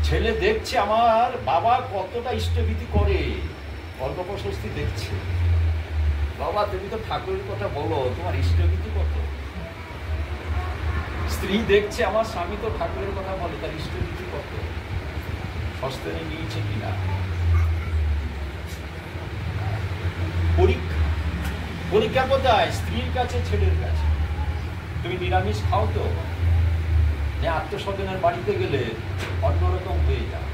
ছেলে দেখছে আমার বাবা কতটা ইষ্টভীতি করে, অল্প প্রশস্তি দেখছে। বাবা তুমি তো ঠাকুরের কথা বলো, তোমার ইষ্টভীতি কত? স্ত্রী দেখছে আমার স্বামী তো ঠাকুরের কথা বলে, তার ইষ্টভীতি কত, সস্তানে নিয়েছে কিনা। পরীক্ষা, পরীক্ষা কোথায়? স্ত্রীর কাছে, ছেলের কাছে। তুমি নিরামিষ খাও তো, যে আত্মস্বজনের বাড়িতে গেলে অন্যরকম হয়ে যায়।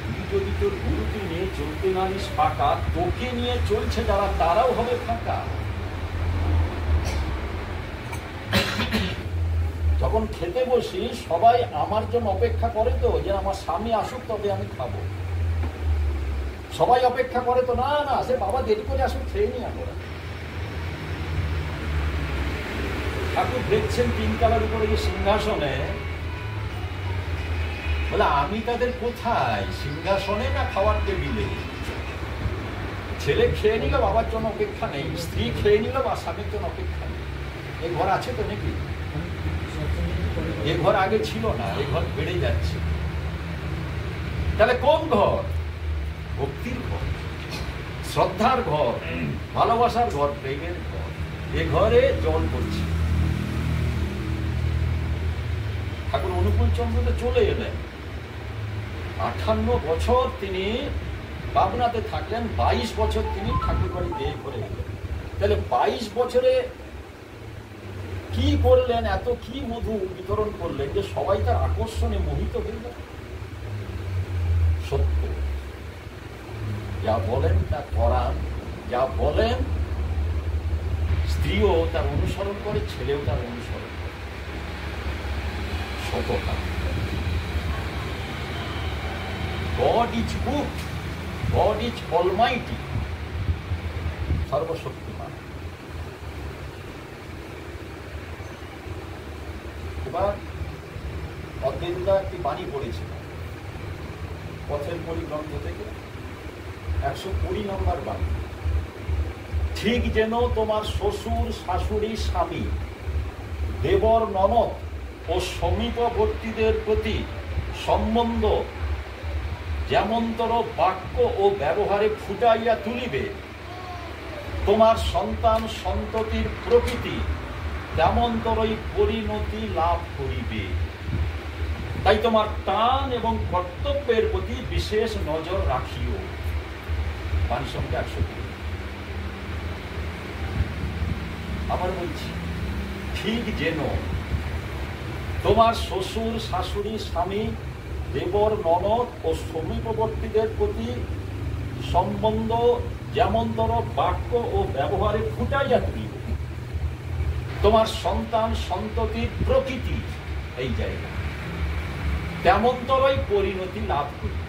তুই যদি তোর গুরুকে নিয়ে চলতে নারিস ফাঁকা, তোকে নিয়ে চলছে যারা তারাও হবে ফাঁকা। যখন খেতে বসি সবাই আমার জন্য অপেক্ষা করে তো, যে আমার স্বামী আসুক তবে আমি খাবো। সবাই অপেক্ষা করে তো, না না সে বাবা দেরি করে আসুক, খেয়ে নি আমরা। ঠাকুর দেখছেন তিনতলার উপরে যে সিংহাসনে, বলে আমি তাদের কোথায়, সিংহাসনে না খাওয়ার টেবিলে? ছেলে খেয়ে নিল, বাবার জন্য অপেক্ষা নেই। স্ত্রী খেয়ে নিল, বা স্বামীর জন্য অপেক্ষা নেই। এই ঘর আছে তো নাকি? এ ঘর আগে ছিল না, এ ঘর বেড়ে যাচ্ছে। তাহলে কোন ঘর? ভক্তির ঘর, শ্রদ্ধার ঘর, ভালোবাসার ঘর, প্রেমের ঘর। এ ঘরে জল পড়ছে। ঠাকুর অনুকূল চন্দ্রতে চলে এলেন, 58 বছর তিনি পাবনাতে থাকলেন, 22 বছর তিনি ঠাকুর বাড়ি বিয়ে করে এলেন। তাহলে 22 বছরে কি করলেন, এত কি মধু বিতরণ করলেন যে সবাই তার আকর্ষণে মোহিত হয়ে গেল। সত্য, যা বলেন তা করান, যা বলেন স্ত্রীও তার অনুসরণ করে, ছেলেও তার অনুসরণ করে। সততা। God is good, God is almighty, সর্বশক্তিমান। এবার অদ্বৈতদা একটি বাণী পড়েছিল পথের পরি গ্রন্থ থেকে, 120 নম্বর বাণী। ঠিক যেন তোমার শ্বশুর, শাশুড়ি, স্বামী, দেবর, ননদ ও সমীপবর্তীদের প্রতি সম্বন্ধ যেমনতর বাক্য ও ব্যবহারে ফুটাইয়া তুলিবে, তোমার সন্তান সন্ততির প্রকৃতি তেমনতরই পরিণতি লাভ করিবে। তাই তোমার টান এবং কর্তব্যের প্রতি বিশেষ নজর রাখিও। বাণী সংখ্যা 120। আবার বলছি, ঠিক যেন তোমার শ্বশুর, শাশুড়ি, স্বামী, দেবর, ননদ ও সমীপবর্তীদের প্রতি সম্বন্ধ যেমনতর বাক্য ও ব্যবহারে ফুটাইয়া তুলিবে, তোমার সন্তান সন্ততির প্রকৃতি এই জায়গা তেমনতরই পরিণতি লাভ করিবে।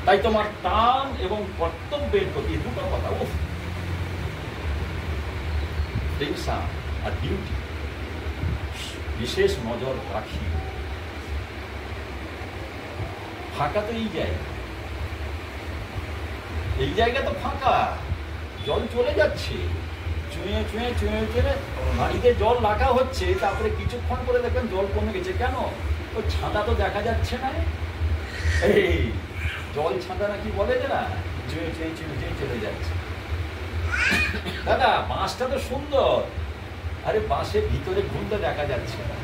তাই তোমার টান এবং কর্তব্যের প্রতি, দুটো কথা, আর ডিউটি, বিশেষ নজর রাখি। ফাঁকা তো এই জায়গা, এই জায়গা তো ফাঁকা, জল চলে যাচ্ছে, চুঁয়ে চুঁয়ে চুঁয়ে চুঁয়ে বাড়িতে জল রাখা হচ্ছে, তারপরে কিছুক্ষণ করে দেখবেন জল কমে গেছে। কেন? ওই ছাদা তো দেখা যাচ্ছে না। এই জল ছাদা নাকি বলে যে না, চুঁয়ে চুঁয়ে চুঁয়ে চুঁয়ে চলে যাচ্ছে। দাদা বাঁশটা তো সুন্দর, আরে বাঁশের ভিতরে ঘুমটা দেখা যাচ্ছে না,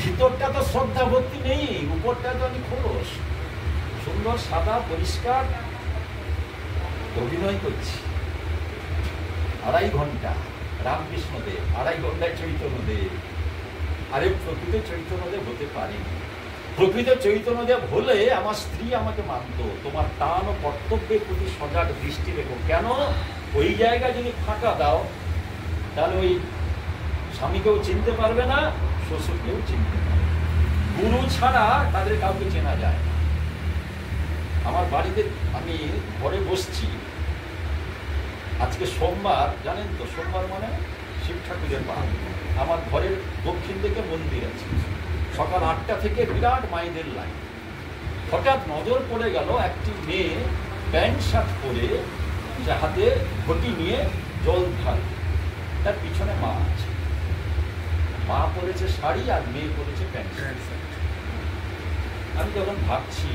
ভিতরটা তো শ্রদ্ধা ভক্তি নেই, উপরটা তো আমি খোলস, সুন্দর সাদা পরিষ্কার অভিনয় করছি। 2.5 ঘন্টা রামকৃষ্ণদেব, 2.5 ঘন্টায় চৈতন্যদেব। আরে প্রকৃত চৈতন্যদেব হতে পারেনি। প্রকৃত চৈতন্যদেব হলে আমার স্ত্রী আমাকে মানত, তোমার টান ও কর্তব্যের প্রতি সজাগ দৃষ্টি রেখো। কেন? ওই জায়গায় যদি ফাঁকা দাও, তাহলে ওই স্বামীকেও চিনতে পারবে না, শ্বশুরকেও চিনতে পারবে। গুরু ছাড়া তাদের কাউকে চেনা যায়। আমার বাড়িতে আমি ঘরে বসছি, আজকে সোমবার, জানেন তো সোমবার মানে শিব ঠাকুরের বার। আমার ঘরের দক্ষিণ দিকে মন্দির আছে, সকাল 8টা থেকে বিরাট মায়েদের লাইন। হঠাৎ নজর পড়ে গেল একটি মেয়ে প্যান্ট শার্ট পরে, হাতে ঘটি নিয়ে জল ঢাল। তার পিছনে মা আছে, মা পরেছে শাড়ি আর মেয়ে পরেছে প্যান্ট। আমি যখন ভাবছি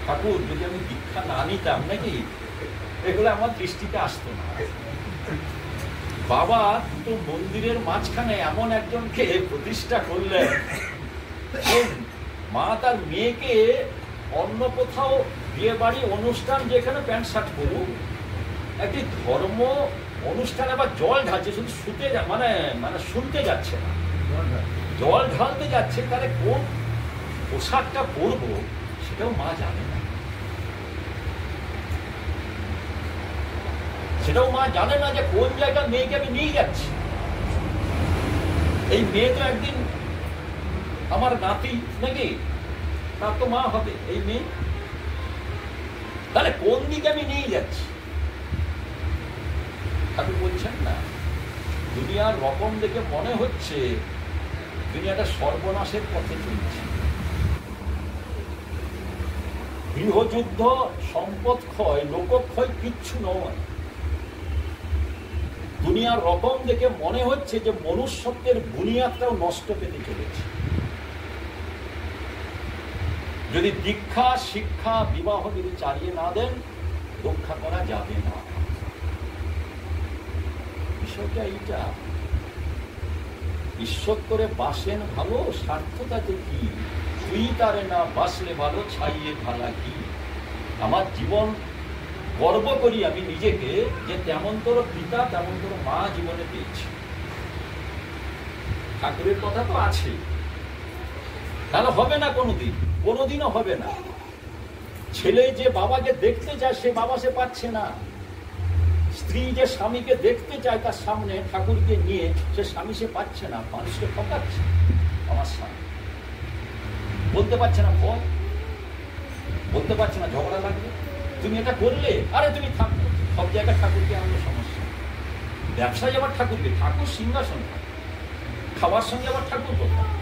ঠাকুর যদি আমি দীক্ষা না নিতাম নাকি এগুলো আমার দৃষ্টিতে আসতো না। বাবা দুটো মন্দিরের মাঝখানে এমন একজনকে প্রতিষ্ঠা করলেন, মা তার মেয়েকে অন্য কোথাও বিয়ে বাড়ি অনুষ্ঠান যেখানে প্যান্ট শার্ট করুক, একটি ধর্ম অনুষ্ঠানে আবার জল ঢালছে, শুধু শুতে মানে মানে শুনতে যাচ্ছে না, জল ঢালতে যাচ্ছে, তাহলে কোন পোশাকটা পরবো সেটাও মা জানে না, সেটাও মা জানে না যে কোন জায়গায় মেয়েকে আমি নিয়ে যাচ্ছি। এই মেয়ে তো একদিন আমার নাতি নাকি, তার তো মা হবে এই মেয়ে, তাহলে কোন দিকে আমি নিয়ে যাচ্ছি? ঠাকুর বলছেন না, দুনিয়ার রকম দেখে মনে হচ্ছে দুনিয়াটা সর্বনাশের পথে চলছে। গৃহযুদ্ধ, সম্পদ ক্ষয়, লোকক্ষয় কিচ্ছু নয়। দুনিয়ার রকম দেখে মনে হচ্ছে যে মনুষ্যত্বের বুনিয়াদটাও নষ্ট পেতে চলেছে। যদি দীক্ষা, শিক্ষা, বিবাহ যদি চালিয়ে না দেন, রক্ষা করা যাবে না। বিষয়টা এইটা, ঈশ্বর করে বাসেন ভালো, স্বার্থতাতে কি? তুই তারে না বাসলে ভালো, ছাইয়ে ভালা কি? আমার জীবন গর্ব করি আমি নিজেকে যে তেমন তোর পিতা তেমন তোর মা জীবনে পেয়েছি। ঠাকুরের কথা তো আছে, তাহলে হবে না কোনোদিন, কোনোদিনও হবে না। ছেলে যে বাবাকে দেখতে চায় সে বাবা সে পাচ্ছে না, স্ত্রী যে স্বামীকে দেখতে চায় তার সামনে ঠাকুরকে নিয়ে সে স্বামী সে পাচ্ছে না, মানুষকে ঠকাচ্ছে। আমার স্বামী বলতে পারছে না, ভয় বলতে পারছে না, ঝগড়া লাগবে, তুমি এটা করলে, আরে তুমি থাকো, সব জায়গায় ঠাকুরকে আনলো সমস্যা। ব্যবসায় আবার ঠাকুরকে, ঠাকুর সিংহাসন, খাবার সঙ্গে আবার ঠাকুর কোথায়?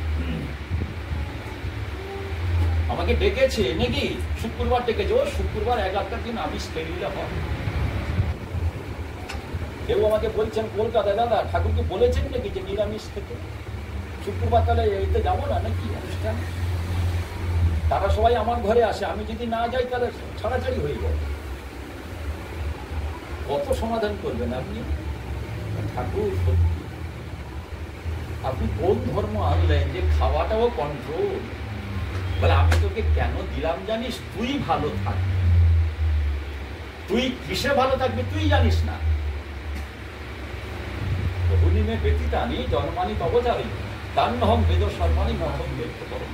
আমাকে ডেকেছে নাকি শুক্রবার ডেকেছে, ও শুক্রবার 11টার দিন আমিষ খেয়ে হয়। কেউ আমাকে বলছেন কলকাতায়, দাদা ঠাকুরকে বলেছেন নাকি যে নিরামিষ খেতে? শুক্রবার তাহলে এইতে যাবো না নাকি অনুষ্ঠান? তারা সবাই আমার ঘরে আসে, আমি যদি না যাই তাহলে ছাড়াছাড়ি হয়ে যায়। কত সমাধান করবেন আপনি? ঠাকুর আপনি কোন ধর্ম আনলেন যে খাওয়াটাও কন্ট্রোল? বলে আমি তোকে কেন দিলাম জানিস? তুই ভালো থাকবি। তুই কিসে ভালো থাকবি তুই জানিস না। বহুনিমে ব্যতীতানি জন্মানি তবচারী তান্নহং বেদ সর্বাণি মহং বেদ করম।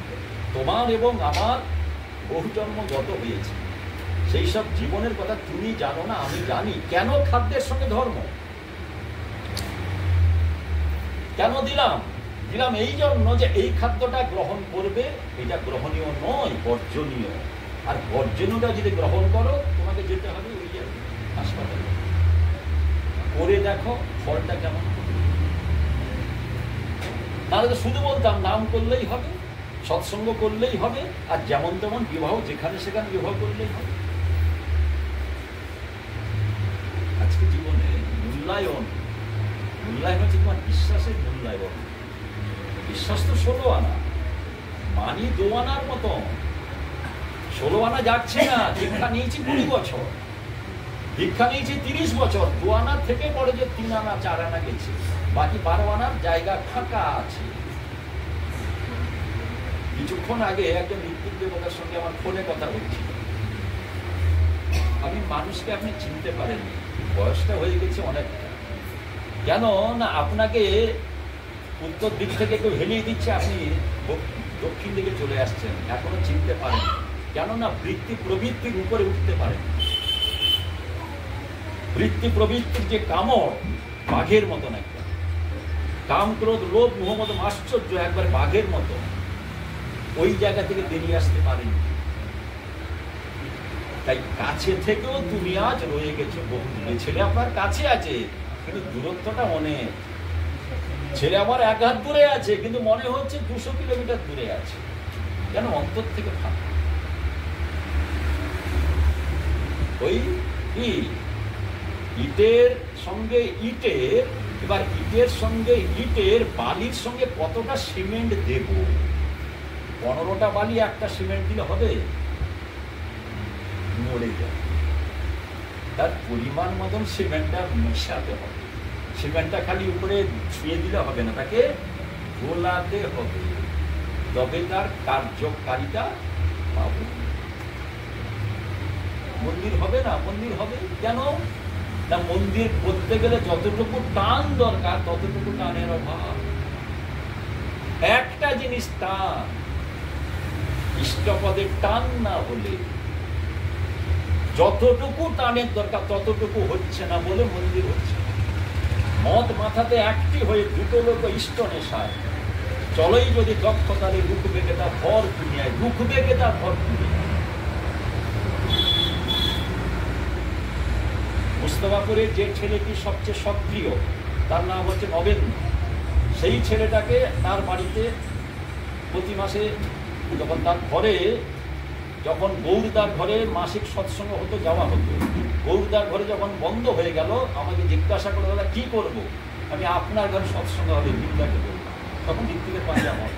তোমার এবং আমার বহু জন্ম গত হয়েছে, সেই সব জীবনের কথা তুমি জানো না, আমি জানি। কেন খাদ্যের সঙ্গে ধর্ম কেন দিলাম? দিলাম এই জন্য যে এই খাদ্যটা গ্রহণ করবে, এটা গ্রহণীয় নয়, বর্জনীয়। আর বর্জনীয়টা যদি গ্রহণ করো তোমাকে যেতে হবে ওই হাসপাতালে, করে দেখো ফলটা কেমন। তাহলে তো শুধু বলতাম নাম করলেই হবে, সৎসঙ্গ করলেই হবে, আর যেমন তেমন বিবাহ যেখানে সেখানে বিবাহ করলেই হবে। আজকে জীবনে মূল্যায়ন, মূল্যায়ন হচ্ছে তোমার বিশ্বাসের মূল্যায়ন। বিশ্বাস তো 16 আনা, মানি 2 আনার মতো। 16 আনা যাচ্ছে না। দীক্ষা নিয়েছি 20 বছর, দীক্ষা নিয়েছি 30 বছর, 2 আনার থেকে পরে যে 3 আনা 4 আনা গেছে, বাকি 12 আনার জায়গা ফাঁকা আছে। কিছুক্ষণ আগে একজন ঋত্বিক দেবতার সঙ্গে আমার ফোনে কথা বলছিল। আমি মানুষকে আপনি চিনতে পারেননি, বয়সটা হয়ে গেছে অনেকটা। কেন না আপনাকে উত্তর দিক থেকে কেউ হেলিয়ে দিচ্ছে, আপনি দক্ষিণ দিকে চলে আসছেন, এখনো চিনতে পারেন। কেননা বৃত্তি প্রবৃত্তির উপরে উঠতে পারেন। বৃত্তি প্রবৃত্তির যে কামড় বাঘের মতন, একটা কাম ক্রোধ লোভ মোহ মত আশ্চর্য, একবার বাঘের মতো, ওই জায়গা থেকে বেরিয়ে আসতে পারেনি। তাই কাছে থেকেও তুমি আজ রয়ে গেছো। ছেলে আপনার কাছে আছে কিন্তু দূরত্বটা অনেক। ছেলে আমার 1 হাত দূরে আছে কিন্তু মনে হচ্ছে 200 কিলোমিটার দূরে আছে। কেন? অন্তর থেকে ফাঁকা। ওই কি ইটের সঙ্গে ইটের, এবার ইটের সঙ্গে ইটের বালির সঙ্গে কতটা সিমেন্ট দেব? 15টা বালি একটা সিমেন্ট দিলে হবে? মরে যায়। তার পরিমাণ মতন সিমেন্টটা মেশাতে হবে। সিমেন্টটা খালি উপরে ছুঁয়ে দিলে হবে না, তাকে গোলাতে হবে, তবে তার কার্যকারিতা পাবে। মন্দির হবে না? মন্দির হবে কেন না? মন্দির করতে গেলে যতটুকু টান দরকার ততটুকু টানের অভাব। একটা জিনিস টান, ইষ্টপদের টান না হলে যতটুকু টানের দরকার ততটুকু হচ্ছে না বলে মন্দির হচ্ছে। মদ মাথাতে একটি হয়ে দুটো লোক ইষ্ট নেশায় চলোই যদি দক্ষতারে রুখ বেগে তা ভর দুনিয়ায়, রুখ বেগে তা ভর দুনিয়ায়। মুস্তাফাপুরের যে ছেলেটি সবচেয়ে সক্রিয় তার নাম হচ্ছে নবেন। সেই ছেলেটাকে তার বাড়িতে প্রতি মাসে যখন তার ঘরে, যখন গৌরদার ঘরে মাসিক সৎসঙ্গ হতো, যাওয়া হতো। গৌরদার ঘরে যখন বন্ধ হয়ে গেল আমাকে জিজ্ঞাসা করে, দাদা কি করবো? আমি আপনার ঘরে সৎসঙ্গ হবে ভিন্দাকে বলবো। তখন দিক থেকে পাঁচা হয়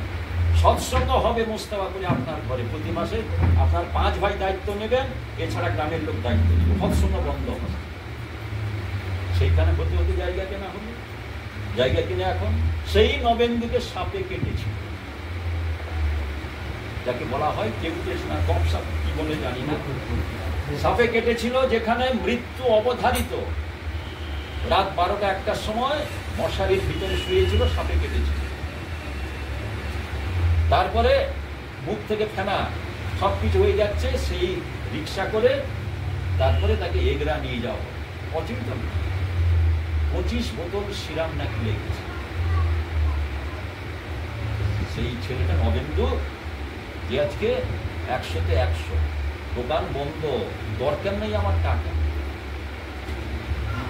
সৎসঙ্গ হবে মুস্তাফাপুরে আপনার ঘরে প্রতি মাসে। আপনার 5 ভাই দায়িত্ব নেবেন, এছাড়া গ্রামের লোক দায়িত্ব নেবে। সৎসঙ্গ বন্ধ হবে। সেইখানে হতে হতে জায়গা কেনা হলো। জায়গা কিনে এখন সেই নবেন্দুকে সাপে কেটেছিল, যাকে বলা হয় কেউটেস না কপ সাপ, কি বলে জানি না। সাপে কেটেছিল, যেখানে মৃত্যু অবধারিত। রাত 12টা 1টার সময় মশারির ভিতরে শুয়েছিল, সাপে কেটেছিল। তারপরে মুখ থেকে ফেনা সবকিছু হয়ে যাচ্ছে, সেই রিক্সা করে তারপরে তাকে এগরা নিয়ে যাওয়া। অচিন্তন 25 বোতল সিরাম নাকি লেগেছে। সেই ছেলেটা নবেন্দু, যে আজকে 100-তে 100, দোকান বন্ধ, দরকার নেই আমার টাকা।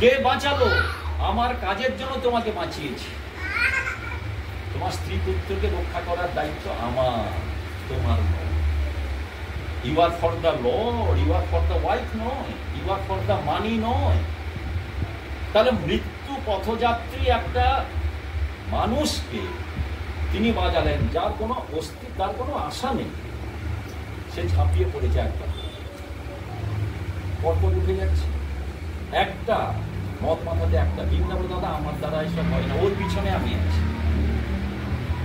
কে বাঁচালো? আমার কাজের জন্য তোমাকে বাঁচিয়েছি। তোমার স্ত্রী পুত্রকে রক্ষা করার দায়িত্ব আমার, তোমার নয়। You are for the Lord, you are for the wife নয়, you are for the money নয়। তাহলে মৃত্যু পথযাত্রী একটা মানুষকে তিনি বাজালেন, যার কোনো অস্তিত্ব, তার কোনো আশা নেই। সে ঝাঁপিয়ে পড়েছে, একটা পরপর উঠে যাচ্ছে। একটা মদ মাথাতে একটা ভিমদা বলে, দাদা আমার দ্বারা এসব হয় না, ওর পিছনে আমি আছি।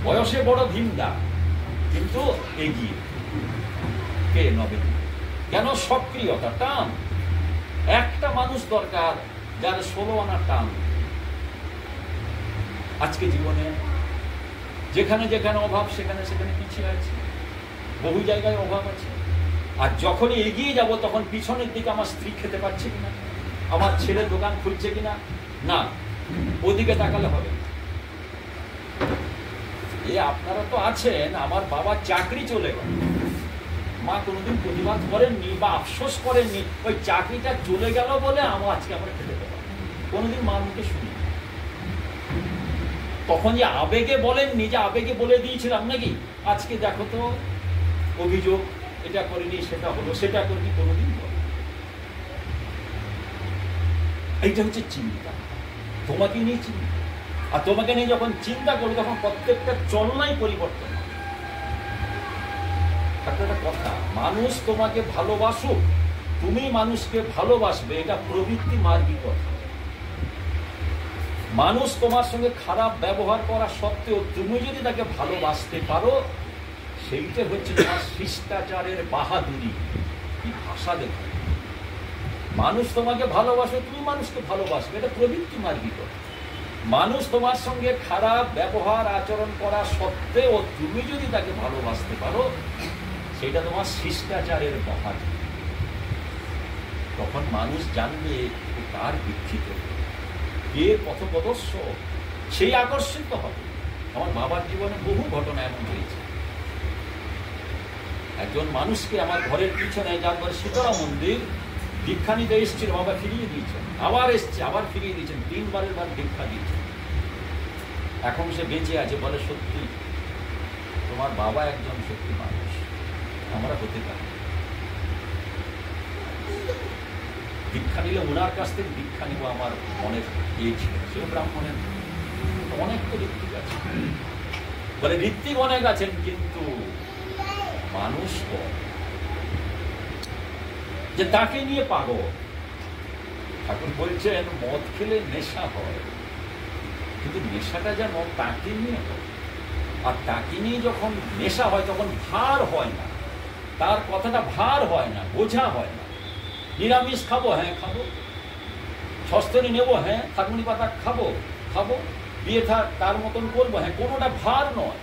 বয়সে বড় ভিমদা, কিন্তু এগিয়ে। কে? নবেন। কেন? সক্রিয়তা, টান। একটা মানুষ দরকার যার 16 আনা টান। আজকে জীবনে যেখানে যেখানে অভাব, সেখানে সেখানে পিছিয়ে আছে। বহু জায়গায় অভাব আছে। আর যখনই এগিয়ে যাব তখন পিছনের দিকে আমার স্ত্রী খেতে পাচ্ছে কিনা, আমার ছেলে দোকান খুলছে কিনা, না, ওদিকে তাকালে হবে। আপনারা তো আছেন, আমার বাবার চাকরি চলে গেল, মা কোনোদিন প্রতিবাদ করেননি বা আফসোস করেননি ওই চাকরিটা চলে গেল বলে আজকে আমরা খেতে পারবো, কোনোদিন মার মুখে শুনি। তখন যে আবেগে বলেননি, যে আবেগে বলে দিয়েছিলাম নাকি আজকে দেখো তো অভিযোগ, এটা করিনি, সেটা হলো, সেটা করিনি, কোনোদিন বলে। এইটা হচ্ছে চিন্তা, তোমাকে নিয়ে চিন্তা। আর তোমাকে নিয়ে যখন চিন্তা করবে তখন প্রত্যেকটা চলনাই পরিবর্তন। একটা কথা, মানুষ তোমাকে ভালোবাসুক, তুমি মানুষকে ভালোবাসবে, এটা প্রবৃত্তি মার্গী কথা। মানুষ তোমার সঙ্গে খারাপ ব্যবহার করা সত্ত্বেও তুমি যদি তাকে ভালোবাসতে পারো, সেইটা হচ্ছে তোমার শিষ্টাচারের বাহাদুরি। কি ভাষা দেখো! মানুষ তোমাকে ভালোবাসে, তুমি মানুষকে ভালোবাসবে, এটা প্রবৃত্তি মার্গী কথা। মানুষ তোমার সঙ্গে খারাপ ব্যবহার আচরণ করা সত্ত্বেও তুমি যদি তাকে ভালোবাসতে পারো, সেটা তোমার শিষ্টাচারের বাহাদুরি। তখন মানুষ জানবে কার দীক্ষিত, কে পথপ্রদর্শ, সেই আকর্ষিত হবে। আমার বাবার জীবনে বহু ঘটনা এমন হয়েছে। একজন মানুষকে আমার ঘরের পিছনে, যার ঘরে শীতলা মন্দির, দীক্ষা নিতে এসেছিল, বাবা ফিরিয়ে দিয়েছেন, আবার এসছে, আবার ফিরিয়ে দিয়েছেন, 3 বারের বার দীক্ষা দিয়েছেন। এখন সে বেঁচে আছে, বলে সত্যি তোমার বাবা একজন সত্যি মানুষ, আমরা হতে পারি। দীক্ষা নিলে ওনার কাছ থেকে দীক্ষা নিব আমার মনের ইয়ে ছিল। সে ব্রাহ্মণের অনেক তো ঋত্বিক আছে, বলে ঋত্বিক অনেক আছেন কিন্তু মানুষ কম, যে তাকে নিয়ে পাগল। ঠাকুর বলছেন মদ খেলে নেশা হয়, কিন্তু নেশাটা যেন তাকে নিয়ে হয়, আর তাকে নিয়ে যখন নেশা হয় তখন ভার হয় না, তার কথাটা ভার হয় না, বোঝা হয় না। নিরামিষ খাবো, হ্যাঁ খাবো, সস্তনি নেবো, হ্যাঁ থাকুনি পাতা খাবো খাবো, বিয়ে তার মতন করবো, হ্যাঁ কোনোটা ভার নয়।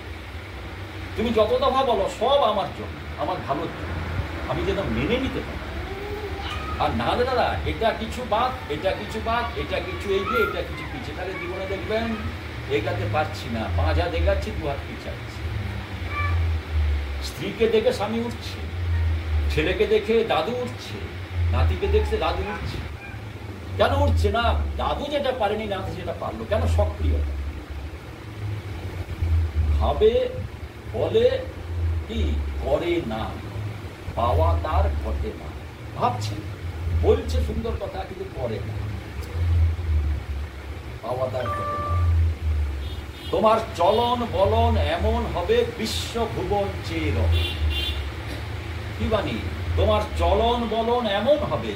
তুমি যত দফা বলো সব আমার জন্য, আমার ভালোর জন্য, আমি যেন মেনে নিতে পারি। আর না দাদা এটা কিছু বাদ, এটা কিছু বাদ, এটা কিছু এগিয়ে, এটা কিছু পিছিয়ে, তাহলে জীবনে দেখবেন এগাতে পারছি না, পাঁজা দেখাচ্ছি, দু হাত পিছাচ্ছি। স্ত্রীকে দেখে স্বামী উঠছে, ছেলেকে দেখে দাদু উঠছে, নাতিকে দেখছে দাদু উঠছে। কেন উঠছে না? দাদু যেটা পারেনি নাতি সেটা পারলো। কেন? সক্রিয়তা। ভাবে, বলে, কি করে না, পাওয়া তার ঘটে না। ভাবছে, বলছে সুন্দর কথা, কিন্তু করে না, পাওয়া তার ঘটে না। তোমার চলন বলন এমন হবে বিশ্ব ভুবন চেয়ে রবে। কি বাণী? তোমার চলন বলন এমন হবে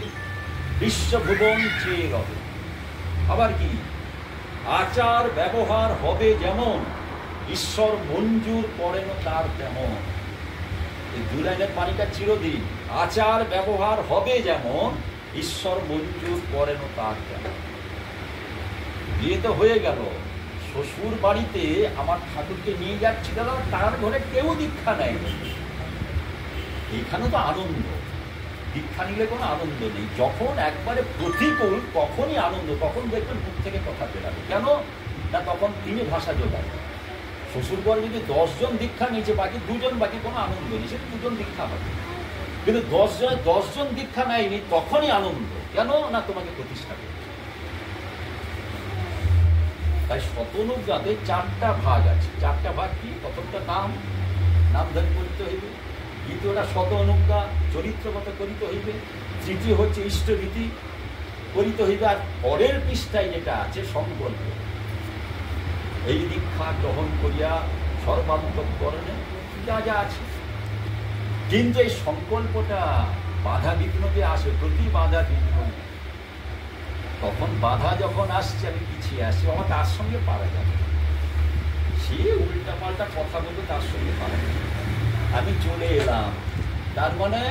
বিশ্ব ভুবন চেয়ে রবে। আবার কি? আচার ব্যবহার হবে যেমন ঈশ্বর মঞ্জুর করেন তার তেমন। এই দুই লাইনের পানিটা চিরদিন। আচার ব্যবহার হবে যেমন ঈশ্বর মঞ্জুর করেন তার তেমন। বিয়ে তো হয়ে গেল, শ্বশুর বাড়িতে আমার ঠাকুরকে নিয়ে যাচ্ছি, দাদা তার ঘরে কেউ দীক্ষা নেয়। এইখানে তো আনন্দ, দীক্ষা নিলে কোনো আনন্দ নেই। যখন একবারে প্রতিকূল তখনই আনন্দ, তখন দেখবেন মুখ থেকে কথা বেরাবে। কেন না? তখন তিনি ভাষা জোগাড়। শ্বশুর ঘরে যদি 10 জন দীক্ষা নিয়েছে, বাকি 2 জন, বাকি কোনো আনন্দ নেই, সেটা 2 জন দীক্ষা হবে। কিন্তু 10 জন দীক্ষা নেয়নি, তখনই আনন্দ। কেন না? তোমাকে প্রতিষ্ঠা করছে। তাই শতনুজ্ঞাতে 4টা ভাগ আছে। 4টা ভাগ কি? প্রথমটা নাম ধরে করিতে হইবে, দ্বিতীয়টা শত অনুজ্ঞা চরিত্রগত করিতে হইবে, তৃতীয় হচ্ছে ইষ্টরীতি করিতে হইবে, আর পরের পৃষ্ঠায় যেটা আছে সংকল্প। এই দীক্ষা গ্রহণ করিয়া সর্বান্তঃকরণে যা যা আছে। কিন্তু এই সংকল্পটা বাধা বিঘ্ন যে আসে, প্রতি বাধা বিঘ্ন, তখন বাধা যখন আসছে আমি পিছিয়ে আসছি, আমার তার সঙ্গে পারা যাবে। সে উল্টা পাল্টা কথা বলতে তার সঙ্গে পারা যাবে। আমি চলে এলাম, তার মানে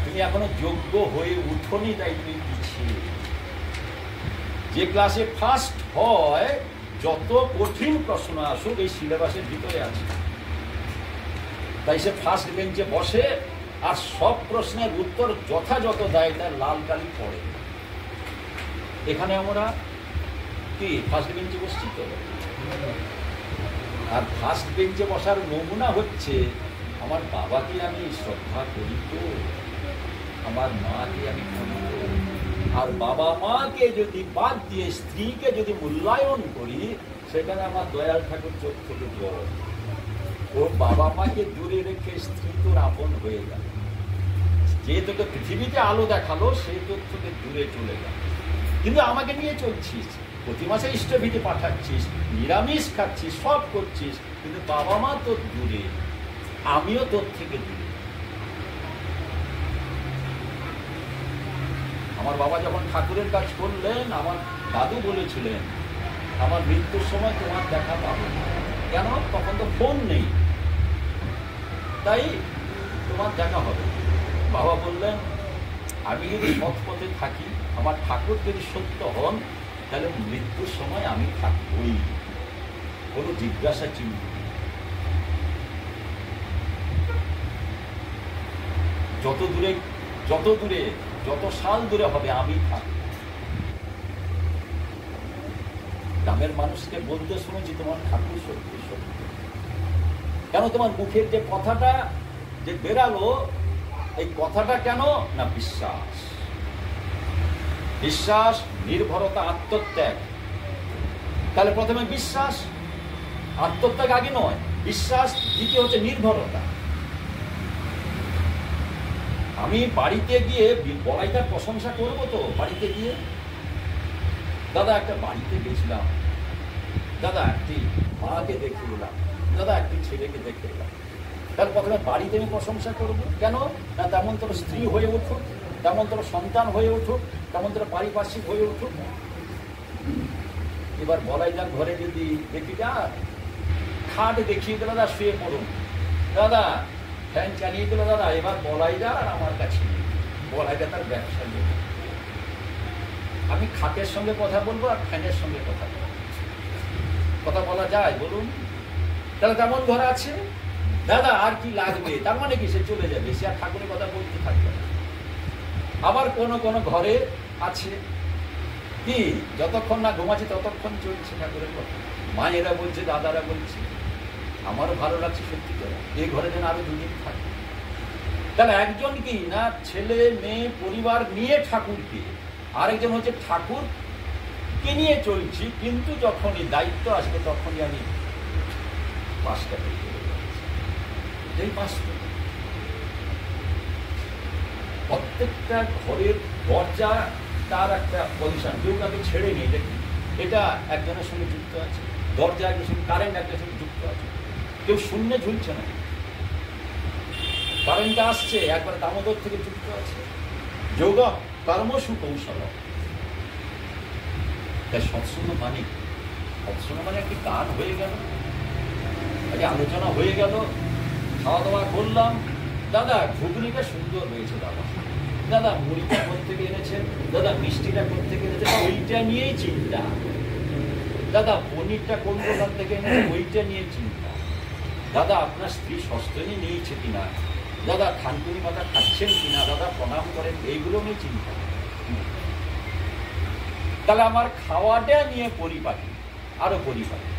তুমি এখনো যোগ্য হয়ে উঠোনি, তাই তুমি পিছিয়ে। যে ক্লাসে ফার্স্ট হয়, যত কঠিন প্রশ্ন আসুক এই সিলেবাসের ভিতরে আছে, তাই সে ফার্স্ট বেঞ্চে বসে আর সব প্রশ্নের উত্তর যথাযথ দেয়, তার লাল কালি পড়ে। এখানে আমরা কি ফার্স্ট বেঞ্চে বসছি তো, আর ফার্স্ট বেঞ্চে বসার নমুনা হচ্ছে আমার বাবাকে আমি শ্রদ্ধা করি তো, আমার মাকে আমি করি তো। আর বাবা মাকে যদি বাদ দিয়ে স্ত্রীকে যদি মূল্যায়ন করি, সেখানে আমার দয়াল ঠাকুর চোখ থেকে জল। ও বাবা মাকে দূরে রেখে স্ত্রী তোর আপন হয়ে গেল। যে তোকে পৃথিবীতে আলো দেখালো, সে তোর থেকে দূরে চলে গেল। কিন্তু আমাকে নিয়ে চলছিস, প্রতি মাসে ইষ্টভীতি পাঠাচ্ছিস, নিরামিষ খাচ্ছিস, সব করছিস, কিন্তু বাবা মা তোর দূরে, আমিও তোর থেকে দূরে। আমার বাবা যখন ঠাকুরের কাজ করলেন, আমার দাদু বলেছিলেন আমার মৃত্যুর সময় তোমার দেখা পাবো না। কেন? তখন তো ফোন নেই, তাই তোমার দেখা হবে। বাবা বললেন আমি যদি সৎ পথে থাকি, আমার ঠাকুর যদি সত্য হন, তাহলে মৃত্যুর সময় আমি থাকবই, কোনো জিজ্ঞাসা চিহ্ন। যত দূরে যত সাল দূরে হবে আমি থাকব। গ্রামের মানুষকে বলতে শুনেছি তোমার ঠাকুর সত্যি সত্য। কেন? তোমার মুখের যে কথাটা যে বেরালো, এই কথাটা কেন না? বিশ্বাস, বিশ্বাস, নির্ভরতা, আত্মত্যাগ। তাহলে প্রথমে বিশ্বাস, আত্মত্যাগ আগে নয়, বিশ্বাস, দ্বিতীয় হচ্ছে নির্ভরতা। আমি বাড়িতে গিয়ে বলাইটার প্রশংসা করবো তো বাড়িতে গিয়ে, দাদা একটা বাড়িতে গেছিলাম, দাদা একটি মাকে দেখে এলাম, দাদা একটি ছেলেকে দেখে এলাম, তার প্রথমে বাড়িতে আমি প্রশংসা করবো কেন? না তেমন তোর স্ত্রী হয়ে উঠুক, তেমন তোর সন্তান হয়ে উঠুক, তেমন তোর পারিপার্শ্বিক হয়ে উঠুক। এবার বলাইদার ঘরে যদি দেখি যা খাট দেখিয়ে দিল, দাদা শুয়ে পড়ুন, দাদা ফ্যান চালিয়ে দিল, দাদা এবার বলাইদার আর আমার কাছে বলাইদা তার ব্যবসা নেই, আমি খাটের সঙ্গে কথা বলবো আর ফ্যানের সঙ্গে কথা বলবো, কথা বলা যায় বলুন? তাহলে তেমন ঘর আছে, দাদা আর কি লাগবে, তার মানে কি সে চলে যাবে, সে আর ঠাকুরের কথা বলতে থাকবে না। আবার কোন কোন ঘরে আছে কি যতক্ষণ না ঘুমাচ্ছে ততক্ষণ চলছে ঠাকুরের কথা, মায়েরা বলছে, দাদারা বলছে, আমারও ভালো লাগছে সত্যি করে, এই ঘরে যেন আরো দুদিন থাকে। তাহলে একজন কি না ছেলে মেয়ে পরিবার নিয়ে ঠাকুরকে, আরেকজন হচ্ছে ঠাকুরকে নিয়ে চলছি, কিন্তু যখনই দায়িত্ব আসবে তখনই আমি পাঁচটা পেয়ে এই পাঁচটা। প্রত্যেকটা ঘরের দরজা তার একটা পজিশন, কেউ কাউকে ছেড়ে নেই, দেখি এটা একজনের সঙ্গে যুক্ত আছে, দরজা একজনের সঙ্গে, কারেন্ট একজনের সঙ্গে যুক্ত আছে, কেউ শূন্যে ঝুলছে না, কারেন্টটা আসছে একবার দামোদর থেকে যুক্ত আছে। যোগ কর্মসু কৌশল, তাই সৎসঙ্গ মানে, সৎসঙ্গ মানে একটি গান হয়ে গেল, আগে আলোচনা হয়ে গেল, খাওয়া দাওয়া করলাম, দাদা ঘুগনিটা সুন্দর হয়েছে, দাদা দাদা মুড়িটা কোত্থেকে এনেছেন, দাদা মিষ্টিটা কোত্থেকে এনেছেন, ওইটা নিয়েই চিন্তা, দাদা পনিরটা কোন দোকান থেকে এনেছে ওইটা নিয়ে চিন্তা, দাদা আপনার স্ত্রী সস্তনী নিয়েছে কিনা, দাদা থানকুনি মাথা খাচ্ছেন কিনা, দাদা প্রণাম করেন, এইগুলো নিয়ে চিন্তা। তাহলে আমার খাওয়াটা নিয়ে পরিপাটি, আরো পরিপাটি।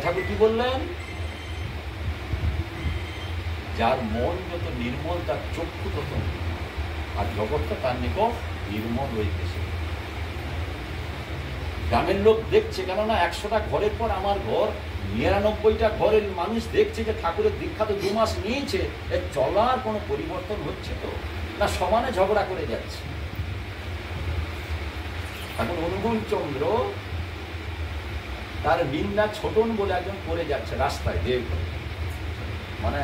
ঠাকুর কি বললেন? যার মন যত নির্মল তার চক্ষু তত, আর জগৎটা তার নিকট নির্মল হইতেছে। গ্রামের লোক দেখছে, কেননা 100টা ঘরের পর আমার ঘর 99টা ঘরের মানুষ দেখছে যে ঠাকুরের দীক্ষা তো 2 মাস নিয়েছে, এর চলার কোনো পরিবর্তন হচ্ছে তো না, সমানে ঝগড়া করে যাচ্ছে। এখন অনুকূল চন্দ্র তার নিন্দা ছোটন বলে একজন করে যাচ্ছে রাস্তায়, দেব মানে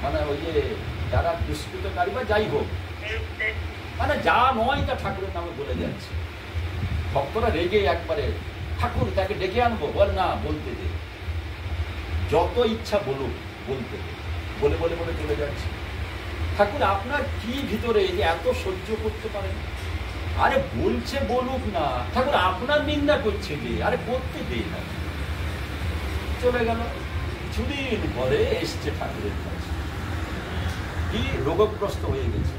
মানে ওই যে যারা দুষ্কৃতকারী বা যাই হোক, মানে যা নয় তা ঠাকুরের নামে বলে যাচ্ছে। ভক্তরা রেগে একবারে, ঠাকুর তাকে ডেকে আনবো, বল না বলতে দে, যত ইচ্ছা বলুক বলতে দে, বলে বলে বলে চলে যাচ্ছে। ঠাকুর আপনার কি ভিতরে যে এত সহ্য করতে পারেন? আরে বলছে বলুক না, ঠাকুর আপনার নিন্দা করছে যে, আরে করতে দে না। চলে গেল, কিছুদিন পরে এসছে ঠাকুরের কাছে, কি রোগগ্রস্ত হয়ে গেছে।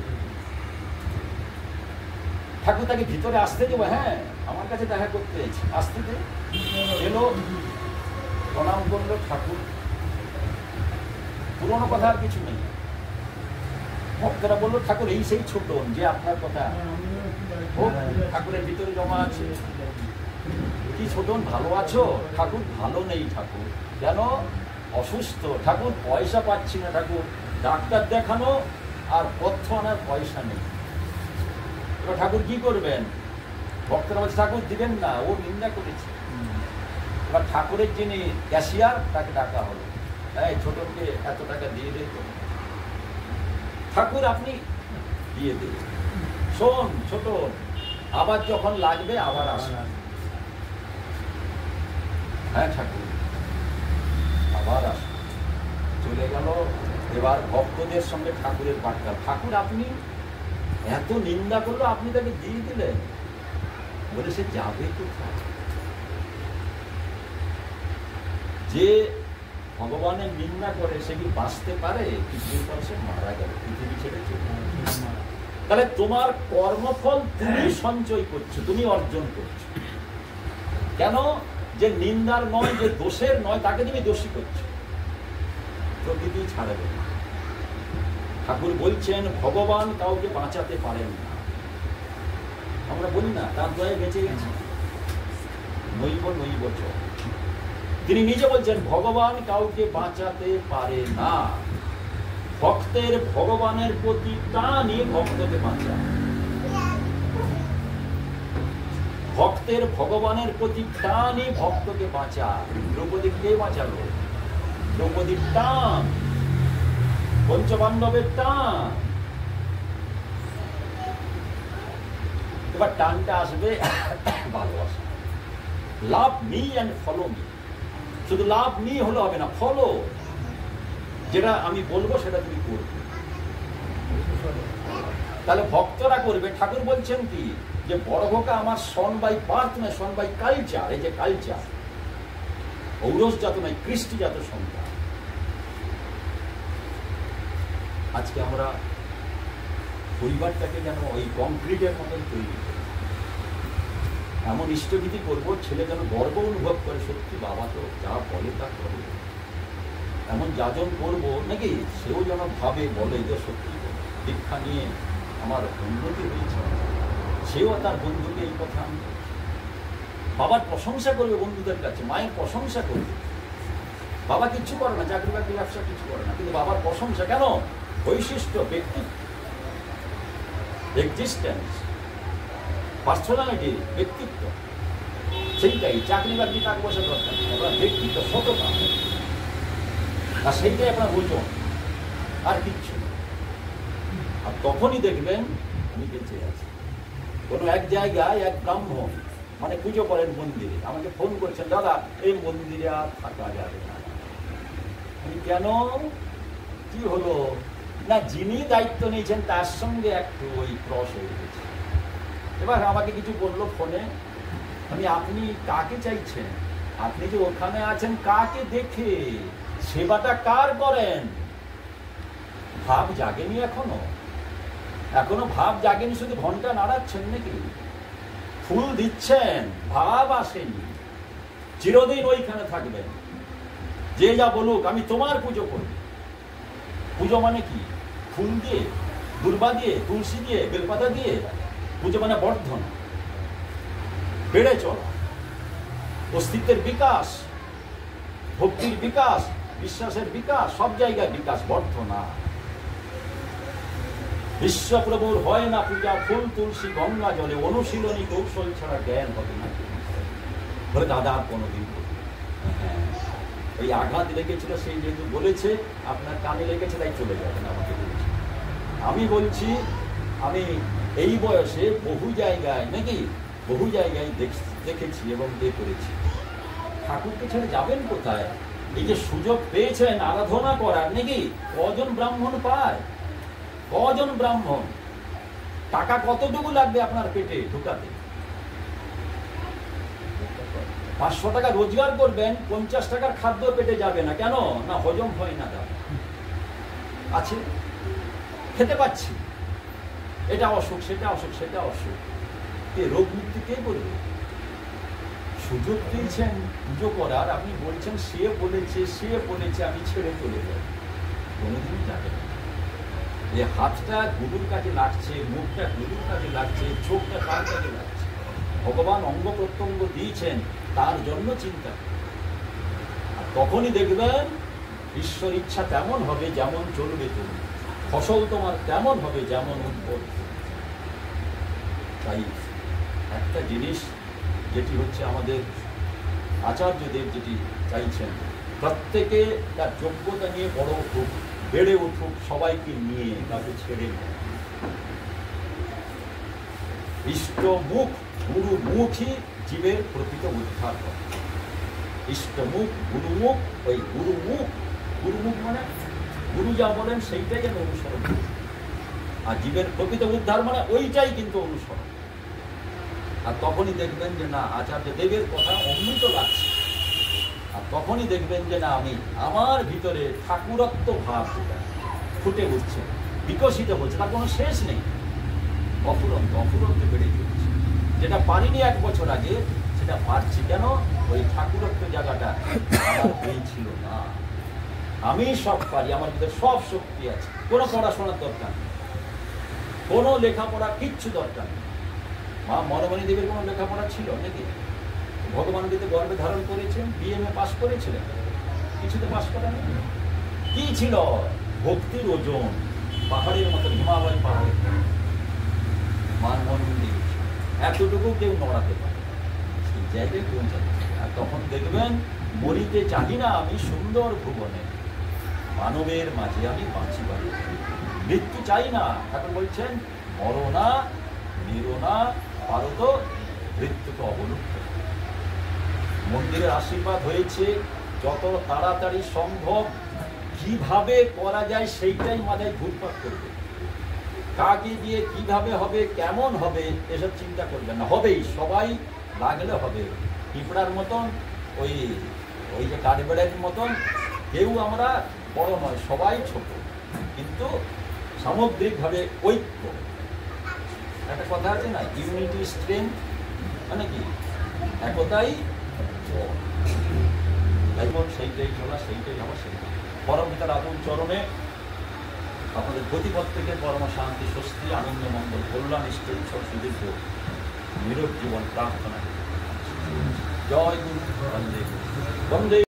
ঠাকুর তাকে ভিতরে আসতে দেবো, হ্যাঁ আমার কাছে দেখা করতে আসতে দে। এলো, প্রণাম করলো ঠাকুর, পুরোনো কথা আর কিছু নেই। ভক্তরা বললো, ঠাকুর এই সেই ছোট যে আপনার কথা ঠাকুরের ভিতরে জমা আছে। কি ছোটন, ভালো আছো? ঠাকুর ভালো নেই ঠাকুর। কেন? অসুস্থ ঠাকুর, পয়সা পাচ্ছি না ঠাকুর, ডাক্তার দেখানো আর পথ্য আনার পয়সা নেই। এবার ঠাকুর কি করবেন? ভক্তরা বলছে ঠাকুর দিবেন না, ও নিন্দা করেছে। এবার ঠাকুরের যিনি ক্যাশিয়ার তাকে ডাকা হলো, এই ছোটনকে এত টাকা দিয়ে দে। ঠাকুর আপনি দিয়ে দেবে, শোন ছোট, আবার যখন লাগবে আবার আসবে। হ্যাঁ ঠাকুর, আবার আসবে। চলে গেল। এবার ভক্তদের সঙ্গে ঠাকুরের বার্তা, ঠাকুর আপনি এত নিন্দা করলো, আপনি তাকে দিয়ে দিলেন, বলে সে যাবে কোথায়? যে ভগবানের নিন্দা করে সে কি বাঁচতে পারে? কিছুদিন পর সে মারা গেল, পৃথিবী ছেড়ে চলে। তাহলে তোমার কর্মফল তুমি সঞ্চয় করছো, তুমি অর্জন করছো। কেন? যে নিন্দার নয়, যে দোষের নয়, তাকে তুমি দোষী করছো, প্রকৃতি ছাড়বে না। ঠাকুর বলছেন ভগবান কাউকে বাঁচাতে পারেন না। আমরা বলি না তার দয়ে বেঁচে গেছি, নৈব নৈব চ। তিনি নিজে বলছেন ভগবান কাউকে বাঁচাতে পারে না। ভক্তের ভগবানের প্রতি টানই ভক্তকে বাঁচায়। ভক্তের ভগবানের প্রতি টানই ভক্তকে বাঁচায়। দ্রৌপদী কে বাঁচালো? দ্রৌপদীর টান, পঞ্চপাণ্ডবের টান। এবার টানটা আসবে ভালোবাসা। Love me and follow me. শুধু লাভ মি হলে হবে না, ফলো। যেটা আমি বলবো সেটা তুমি করবে। তাহলে ভক্তরা করবে। ঠাকুর বলছেন কি, যে বড় ভোকা আমার সন বাই বার্থ নয়, সন বাই কালচার। এই যে কালচার, ঔরস জাত নয়, কৃষ্টি জাত সন্তান। আজকে আমরা পরিবারটাকে যেন ওই কংক্রিটের মতন তৈরি করি। এমন ইষ্টবিধি করবো, ছেলে যেন গর্ব অনুভব করে, সত্যি বাবা তো যা বলে তা করে। এমন যাজন করবো নাকি, সেও যেন ভাবে, বলে যে সত্যি দীক্ষা নিয়ে আমার উন্নতি হয়েছে। সেও তার বন্ধুকে এই কথা আমি, বাবার প্রশংসা করবে বন্ধুদের কাছে, মায়ের প্রশংসা করবে। বাবা কিচ্ছু করে না, চাকরি বাকরি ব্যবসা কিছু করে না, কিন্তু বাবার প্রশংসা কেন? বৈশিষ্ট্য, ব্যক্তিত্ব, এক্সিস্টেন্স, পার্সোনালিটি, ব্যক্তিত্ব। সেইটাই, চাকরি বাকরি টাকা পয়সা দরকার নেই, আপনার ব্যক্তিত্ব, সততা। আর সেইটাই আপনার ওজন, আর কিচ্ছু নেই। আর তখনই দেখবেন আমি বেঁচে আছি। কোনো এক জায়গায় এক ব্রাহ্মণ, মানে পুজো করেন মন্দিরে, আমাকে ফোন করেছেন, দাদা এই মন্দিরে আর থাকা যাবে না। আমি কেন, কি হলো? না, যিনি দায়িত্ব নিয়েছেন তার সঙ্গে একটু ওই ক্রস হয়ে গেছে। এবার আমাকে কিছু বললো ফোনে, আপনি কাকে চাইছেন? আপনি যে ওখানে আছেন কাকে দেখে? সেবাটা কার করেন? ভাব জাগেনি এখনো? এখনো ভাব জাগেনি, শুধু ঘন্টা নাড়াচ্ছেন নাকি? ফুল দিচ্ছেন, ভাব আসেনি। চিরদিন ওইখানে থাকবেন, যে যা বলুক আমি তোমার পুজো করি। পুজো মানে কি? ফুল দিয়ে, দুর্বা দিয়ে, তুলসী দিয়ে, বেলপাতা দিয়ে। পুজো মানে বর্ধন, বেড়ে চলা, অস্তিত্বের বিকাশ, ভক্তির বিকাশ, বিশ্বাসের বিকাশ, সব জায়গায় বিকাশ, বর্ধনা। বিশ্বপ্রভুর হয় না পূজা ফুল তুলসী গঙ্গা জলে, অনুশীলনী কৌশল ছাড়া জ্ঞান হবে না। বলে দাদা আর কোনোদিন, হ্যাঁ ওই আঘাত লেগেছিল, সেই যেহেতু বলেছে, আপনার কানে লেগেছে তাই চলে যাবেন আমাকে বলছে। আমি বলছি, আমি এই বয়সে বহু জায়গায় নাকি, বহু জায়গায় দেখেছি এবং করেছি। ঠাকুরকে ছেড়ে যাবেন কোথায়? এই যে সুযোগ পেয়েছেন আরাধনা করার, নাকি কজন ব্রাহ্মণ পায়? কজন ব্রাহ্মণ? টাকা কতটুকু লাগবে আপনার পেটে ঢুকাতে? 500 টাকা রোজগার করবেন, 50 টাকার খাদ্য পেটে যাবে না। কেন? না হজম হয় না, দাদা আছে, খেতে পাচ্ছি, এটা অসুখ, সেটা অসুখ, সেটা অসুখ। রোগ মুক্তি কে করবে? সুযোগ পেয়েছেন পুজো করার, আপনি বলছেন সে বলেছে আমি ছেড়ে চলে যাই। কোনোদিনই যাবে না। এই হাতটা গুরুর কাজে লাগছে, মুখটা গুরুর কাজে লাগছে, চোখটা কার কাজে লাগছে? ভগবান অঙ্গ প্রত্যঙ্গ দিয়েছেন, তার জন্য চিন্তা। আর তখনই দেখবেন ঈশ্বর ইচ্ছা তেমন হবে যেমন চলবে তুমি, ফসল তোমার তেমন হবে যেমন উদ্ভব। তাই একটা জিনিস যেটি হচ্ছে আমাদের আচার্যদেব যেটি চাইছেন, প্রত্যেকে তার যোগ্যতা নিয়ে বড় উঠুক, বেড়ে উঠুক, সবাইকে নিয়ে, কাউকে ছেড়ে নেয়। ইষ্টমুখ গুরুমুখী জীবের প্রকৃত উদ্ধার করে। ইষ্টমুখ গুরুমুখ, ওই গুরুমুখ মানে গুরু যা বলেন সেইটাই যেন অনুসরণ করি। আর জীবের প্রকৃত উদ্ধার মানে ওইটাই কিন্তু অনুসরণ। আর তখনই দেখবেন যে না, আচার্য দেবের কথা অমৃত লাগছে। আর তখনই দেখবেন যে না, আমি আমার ভিতরে ঠাকুরত্ব ভাব ফুটে উঠছে, বিকশিত হচ্ছে, তার কোনো শেষ নেই। অফুরন্ত বেড়ে চলছে। যেটা পারিনি 1 বছর আগে, সেটা পারছি। কেন? ওই ঠাকুরত্ব জায়গাটা আমার হয়েছিল না। আমি সব পারি, আমার ভিতরে সব শক্তি আছে। কোনো পড়াশোনার দরকার নেই, কোনো লেখাপড়া কিচ্ছু দরকার নেই। মা মনমণি দেবীর কোনো লেখাপড়া ছিল নাকি? ভগবান কিন্তু গর্ভে ধারণ করেছেন, বিএমএ পাস করেছিলেন, কিছুতে পাস করা নেই। কি ছিল? ভক্তির ওজন পাহাড়ের মতন, হিমালয় পাহাড়ের মন্দির এতটুকু কেউ নড়াতে পারে, সেই জায়গায় পৌঁছাতে হবে। আর তখন দেখবেন মরিতে চাহি না আমি সুন্দর ভুবনে, মানবের মাঝে আমি বাঁচিবার। মৃত্যু চাই না, ঠাকুর বলছেন মরণা নিরোনা ভারত মৃত্যুকে অবলুপ্ত। মন্দিরের আশীর্বাদ হয়েছে যত তাড়াতাড়ি সম্ভব কিভাবে করা যায় সেইটাই মাথায় ঘুরপাক করবে। কাকে দিয়ে কিভাবে হবে, কেমন হবে এসব চিন্তা করবেন না, হবেই, সবাই লাগলে হবে। পিঁপড়ার মতন ওই ওই যে কাঠবেড়ের মতন কেউ আমরা বড় নয়, সবাই ছোট, কিন্তু সামগ্রিকভাবে ঐক্য। একটা কথা আছে না, ইউনিটি স্ট্রেংথ, মানে কি একতাই বল, সেইটাই চলা, সেইটাই হওয়া, সেইটাই পরম পিতার আদম চরণে আপনাদের গতিপথ থেকে পরম শান্তি, স্বস্তি, আনন্দ, মঙ্গল, কল্যাণ, ইষ্ট সুদীর্ঘ নিরোগ জীবন প্রার্থনা। জয় গুরু, বন্দে বন্দে।